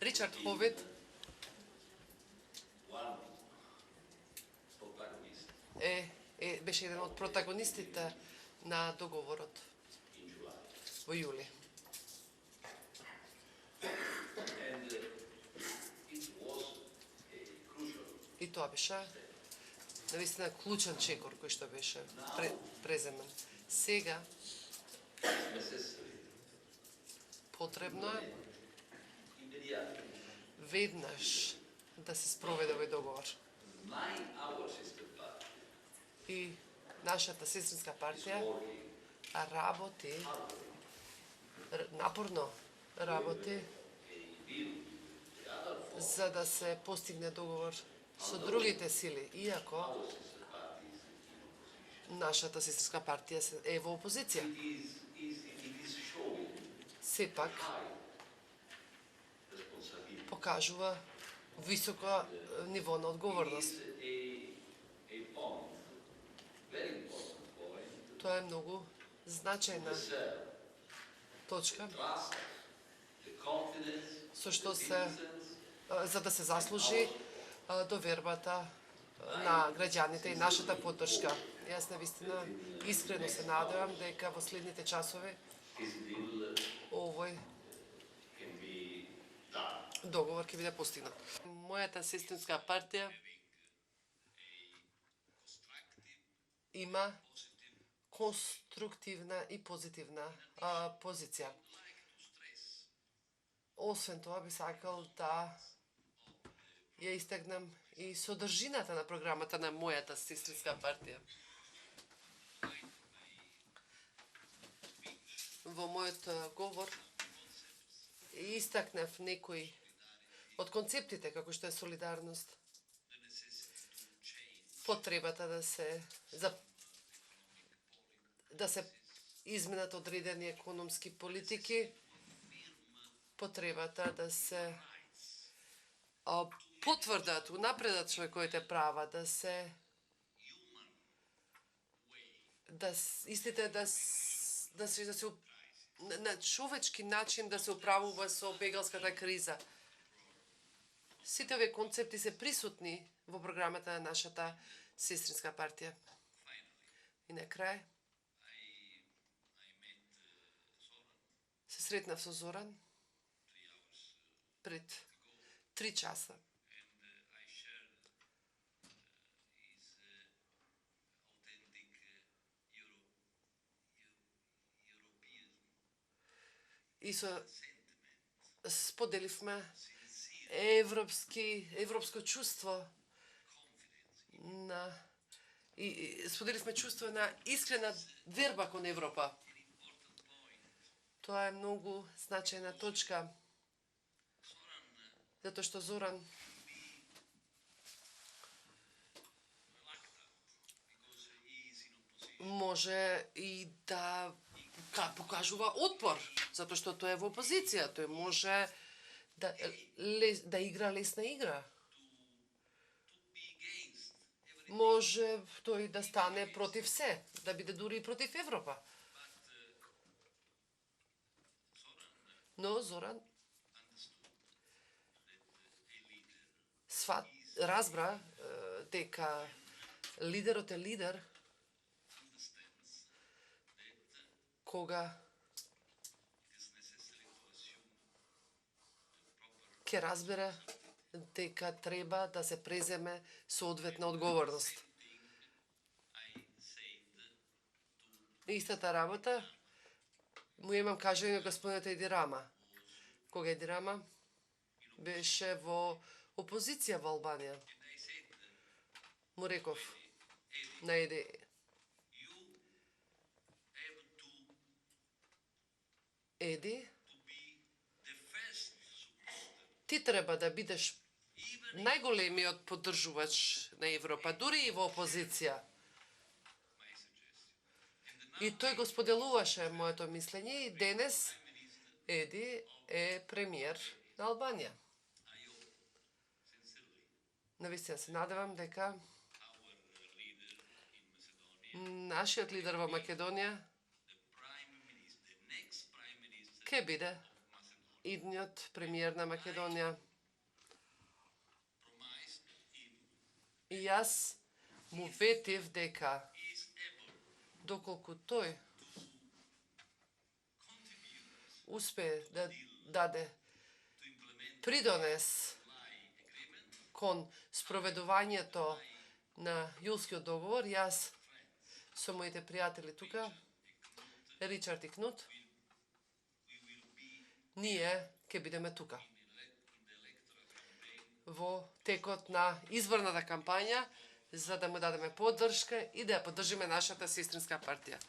Ричард Ховит беше еден од протагонистите на договорот во јули. И тоа беше навистина клучен чекор кој што беше преземен. Сега потребно е веднаш да се спроведе овој договор. И нашата сестринска партија работи, напорно работи, за да се постигне договор со другите сили, иако нашата сестринска партија е во опозиција. Сепак покажува високо ниво на одговорност. Тоа е многу значајна точка со што за да се заслужи довербата на граѓаните и нашата поддршка. Јас навистина искрено се надевам дека во следните часови овој договор ќе биде постигнат. Мојата сестринска партија има конструктивна и позитивна позиција. Освен тоа, би сакал да ја истакнам и содржината на програмата на мојата сестринска партија. Во мојот говор истакнав некои од концептите како што е солидарност, потребата да се изменат одредени економски политики, потребата да се потврдат, унапредат човековите права, на човечки начин да се управува со бегалската криза. Сите овие концепти се присутни во програмата на нашата сестринска партија. И на крај се сретнав со Зоран пред 3 часа. И споделивме европско чувство и споделивме чувство на искрена верба кон Европа. Тоа е многу значајна точка, затоа што Зоран може и да покажува отпор, затоа што тој е во опозиција, тој може да игра лесна игра. Може тој да стане против се, да биде дури и против Европа. Но Зоран разбра дека лидерот е лидер кога ќе разбере дека треба да се преземе соодветна одговорност. Истата работа му имам кажање на господинот Еди Рама. Кога Еди Рама беше во опозиција во Албанија. Му реков на Еди: Еди, ти треба да бидеш најголемиот поддржувач на Европа, дури и во опозиција. И тој го споделуваше моето мислење и денес Еди е премиер на Албанија. Навистина се надевам дека нашиот лидер во Македонија ќе биде идниот премиер на Македонија. И јас му ветив дека доколку тој успее да даде придонес кон спроведувањето на Јулскиот договор, јас со моите пријатели тука, Ричард и Кнут, ние ќе бидеме тука во текот на изборната кампања за да му дадеме поддршка и да ја поддржиме нашата сестринска партија.